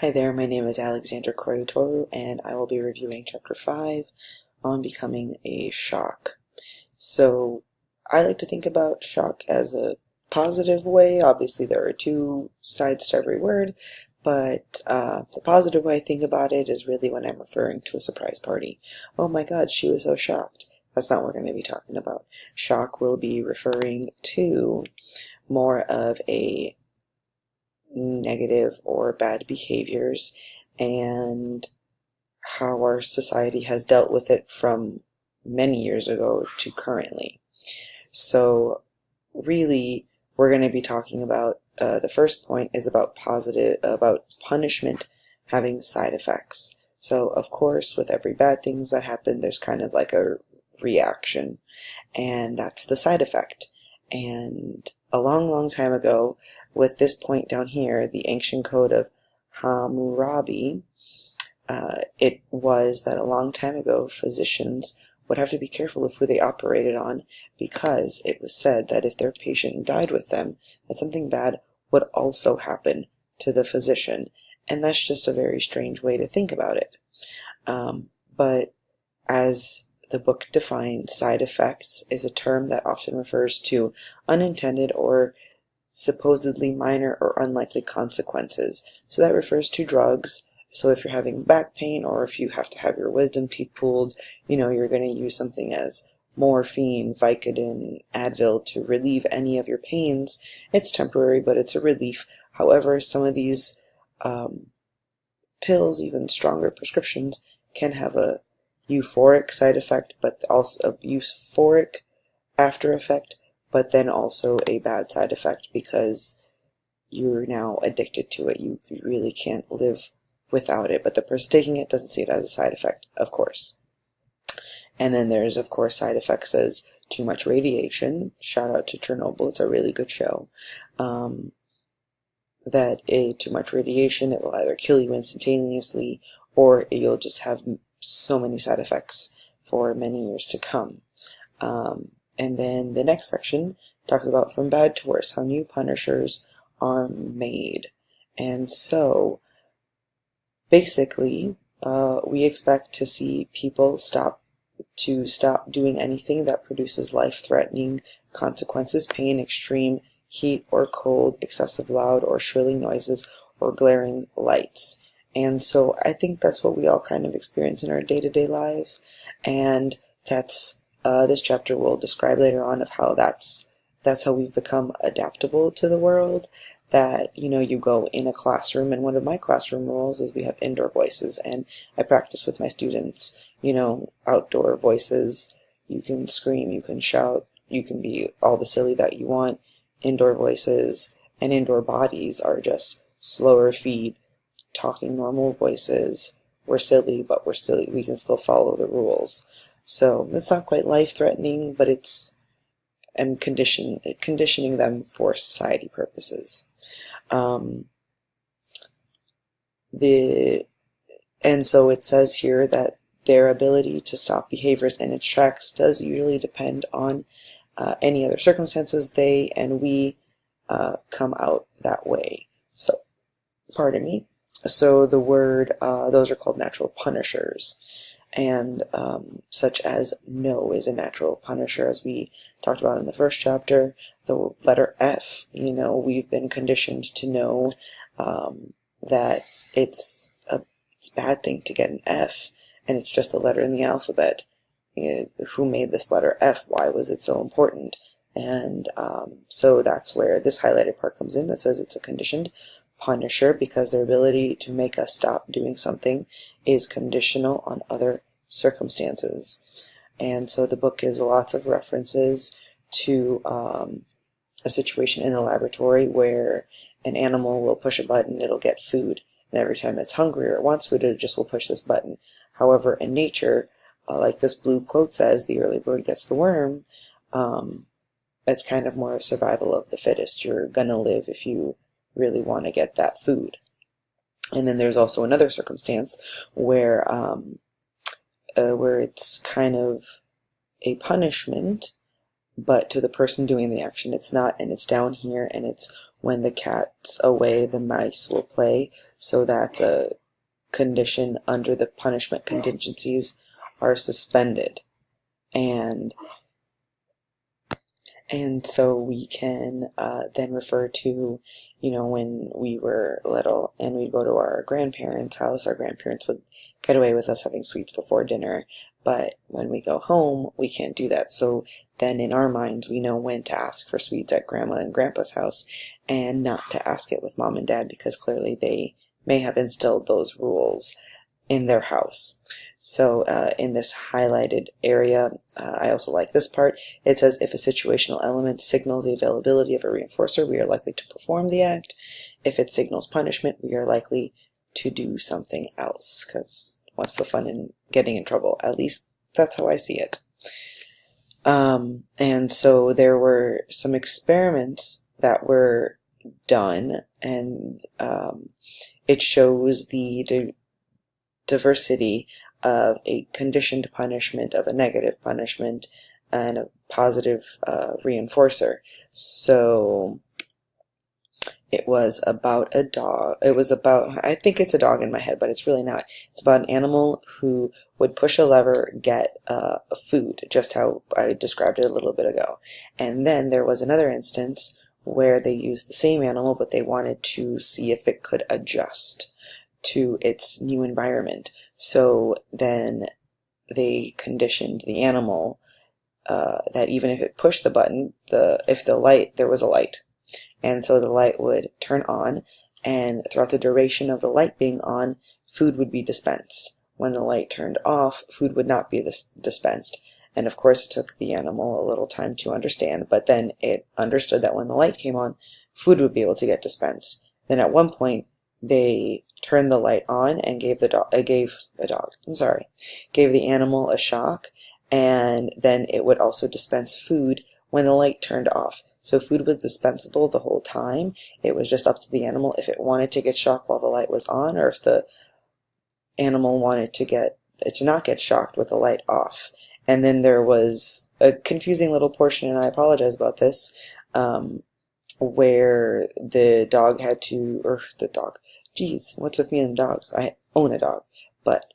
Hi there, my name is Alexandra Koyotoru, and I will be reviewing Chapter 5 on becoming a shock. So, I like to think about shock as a positive way. Obviously, there are two sides to every word, but the positive way I think about it is really when I'm referring to a surprise party. Oh my god, she was so shocked. That's not what we're going to be talking about. Shock will be referring to more of a negative or bad behaviors and how our society has dealt with it from many years ago to currently. So really, we're going to be talking about the first point is about punishment having side effects. So of course, with every bad things that happen, there's kind of like a reaction, and that's the side effect. And a long time ago, with this point down here, the ancient code of Hammurabi, it was that a long time ago physicians would have to be careful of who they operated on, because it was said that if their patient died with them, that something bad would also happen to the physician. And that's just a very strange way to think about it. But as the book defines, side effects is a term that often refers to unintended or supposedly minor or unlikely consequences. So that refers to drugs. So if you're having back pain, or if you have to have your wisdom teeth pulled, you're going to use something as morphine, Vicodin, Advil to relieve any of your pains. It's temporary, but it's a relief. However, some of these pills, even stronger prescriptions, can have a euphoric side effect, but also a euphoric after effect, but then also a bad side effect because you're now addicted to it. You really can't live without it, but the person taking it doesn't see it as a side effect, of course. And then there's, of course, side effects as too much radiation. Shout out to Chernobyl, it's a really good show. Too much radiation, it will either kill you instantaneously, or you'll just have so many side effects for many years to come. And then the next section talks about from bad to worse, how new punishers are made. And so, basically, we expect to see people stop doing anything that produces life-threatening consequences: pain, extreme heat or cold, excessive loud or shrilling noises, or glaring lights. And so I think that's what we all kind of experience in our day-to-day lives, and that's this chapter will describe later on of how that's how we've become adaptable to the world. That you go in a classroom, and one of my classroom rules is we have indoor voices, and I practice with my students. Outdoor voices, you can scream, you can shout, you can be all the silly that you want. Indoor voices and indoor bodies are just slower feet, talking normal voices. We're silly, but we can still follow the rules. So it's not quite life-threatening, but I'm conditioning them for society purposes. And so it says here that their ability to stop behaviors in its tracks does usually depend on any other circumstances. They and we come out that way. So, pardon me. So the word, those are called natural punishers. And such as no is a natural punisher, as we talked about in the first chapter. The letter F, we've been conditioned to know that it's a bad thing to get an F, and it's just a letter in the alphabet. Who made this letter F? Why was it so important? And so that's where this highlighted part comes in that says it's a conditioned punisher, because their ability to make us stop doing something is conditional on other circumstances. And so the book gives lots of references to a situation in a laboratory where an animal will push a button, it'll get food, and every time it's hungry or it wants food, it just will push this button. However, in nature, like this blue quote says, the early bird gets the worm, it's kind of more a survival of the fittest. You're gonna live if you really want to get that food. And then there's also another circumstance where it's kind of a punishment, but to the person doing the action it's not, and it's down here, and it's when the cat's away, the mice will play. So that's a condition under the punishment contingencies are suspended. And so we can then refer to, when we were little and we'd go to our grandparents' house, our grandparents would get away with us having sweets before dinner. But when we go home, we can't do that. So then in our minds, we know when to ask for sweets at Grandma and Grandpa's house and not to ask it with Mom and Dad, because clearly they may have instilled those rules in their house. So in this highlighted area, I also like this part. It says, if a situational element signals the availability of a reinforcer, we are likely to perform the act. If it signals punishment, we are likely to do something else, because what's the fun in getting in trouble? At least that's how I see it. And so there were some experiments that were done, and it shows the diversity of a conditioned punishment, of a negative punishment, and a positive reinforcer. So it was about a dog. I think it's a dog in my head, but it's really not. It's about an animal who would push a lever, get food, just how I described it a little bit ago. And then there was another instance where they used the same animal, but they wanted to see if it could adjust to its new environment. So then they conditioned the animal that even if it pushed the button, there was a light. And so the light would turn on, and throughout the duration of the light being on, food would be dispensed. When the light turned off, food would not be dispensed. And of course it took the animal a little time to understand, but then it understood that when the light came on, food would be able to get dispensed. Then at one point, they turned the light on and gave the animal a shock, and then it would also dispense food when the light turned off. So food was dispensable the whole time. It was just up to the animal if it wanted to get shocked while the light was on, or if the animal wanted to not get shocked with the light off. And then there was a confusing little portion, and I apologize about this, where the dog what's with me and dogs? I own a dog, but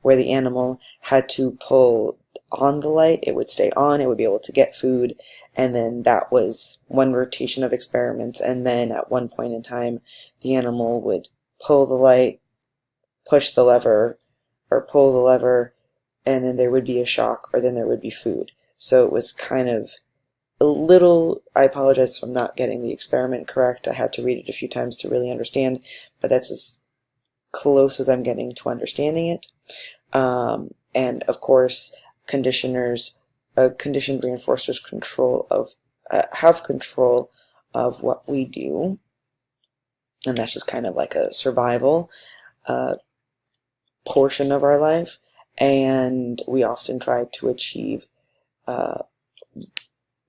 where the animal had to pull on the light, it would stay on, it would be able to get food, and then that was one rotation of experiments. And then at one point in time, the animal would pull the light, push the lever, or pull the lever, and then there would be a shock, or then there would be food. So it was kind of I apologize if I'm not getting the experiment correct. I had to read it a few times to really understand, but that's as close as I'm getting to understanding it. And of course, conditioned reinforcers have control of what we do, and that's just kind of like a survival portion of our life, and we often try to achieve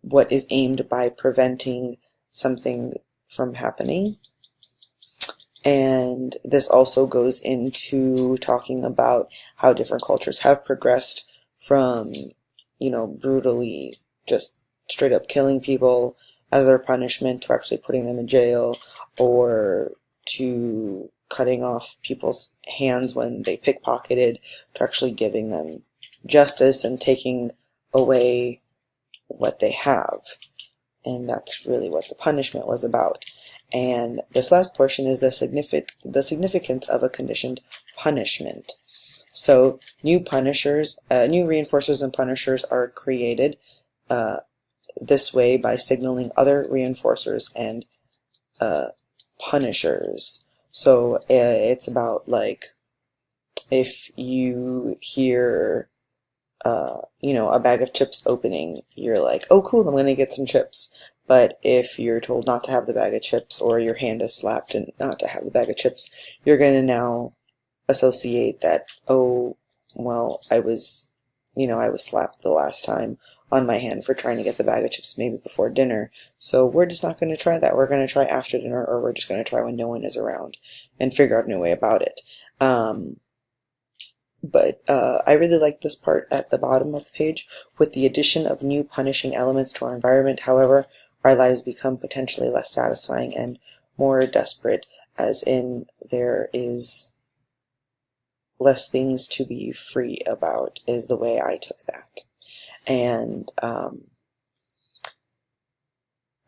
what is aimed by preventing something from happening. And this also goes into talking about how different cultures have progressed from, brutally just straight up killing people as their punishment to actually putting them in jail, or to cutting off people's hands when they pickpocketed, to actually giving them justice and taking away what they have. And that's really what the punishment was about. And this last portion is the significance of a conditioned punishment. So new reinforcers and punishers are created this way by signaling other reinforcers and punishers. So it's about, like, if you hear a bag of chips opening, you're like, oh cool, I'm gonna get some chips. But if you're told not to have the bag of chips, or your hand is slapped and not to have the bag of chips, you're gonna now associate that, oh, well, I was slapped the last time on my hand for trying to get the bag of chips maybe before dinner, so we're just not going to try that. We're going to try after dinner, or we're just going to try when no one is around and figure out a new way about it. But I really like this part at the bottom of the page, with the addition of new punishing elements to our environment. However, our lives become potentially less satisfying and more desperate, as in there is less things to be free about, is the way I took that. And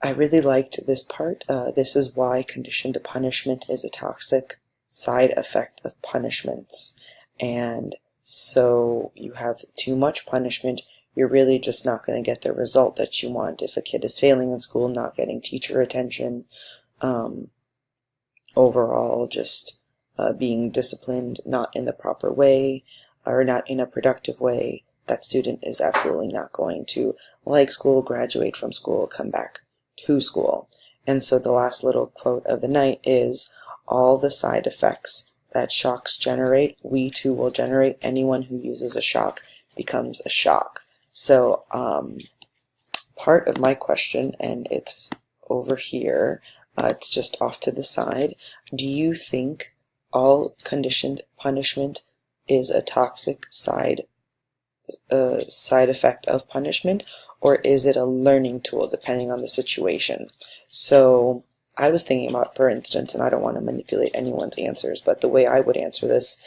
I really liked this part. This is why conditioned punishment is a toxic side effect of punishments. And so you have too much punishment, you're really just not going to get the result that you want. If a kid is failing in school, not getting teacher attention, overall just being disciplined not in the proper way or not in a productive way, that student is absolutely not going to like school, graduate from school, come back to school. And so the last little quote of the night is, all the side effects that shocks generate, we too will generate. Anyone who uses a shock becomes a shock. So part of my question, and it's over here, it's just off to the side. Do you think all conditioned punishment is a toxic side effect of punishment, or is it a learning tool depending on the situation? So I was thinking about, for instance, and I don't want to manipulate anyone's answers, but the way I would answer this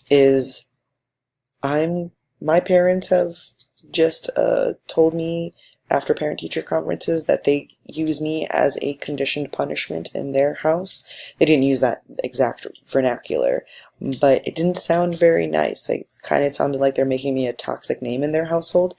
is my parents have just told me after parent-teacher conferences that they use me as a conditioned punishment in their house. They didn't use that exact vernacular, but it didn't sound very nice. Like, kind of sounded like they're making me a toxic name in their household.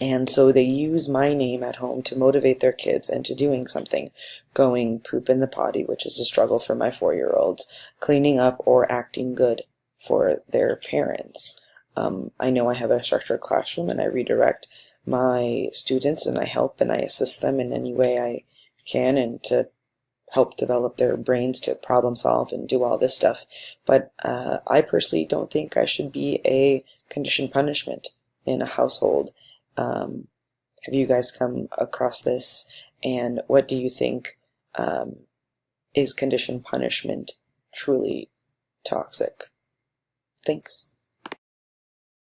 And so they use my name at home to motivate their kids into doing something. Going poop in the potty, which is a struggle for my 4-year-olds. Cleaning up or acting good for their parents. I know I have a structured classroom and I redirect my students and I help and I assist them in any way I can, and to help develop their brains to problem solve and do all this stuff. But I personally don't think I should be a conditioned punishment in a household. Have you guys come across this, and what do you think? Is conditioned punishment truly toxic? Thanks.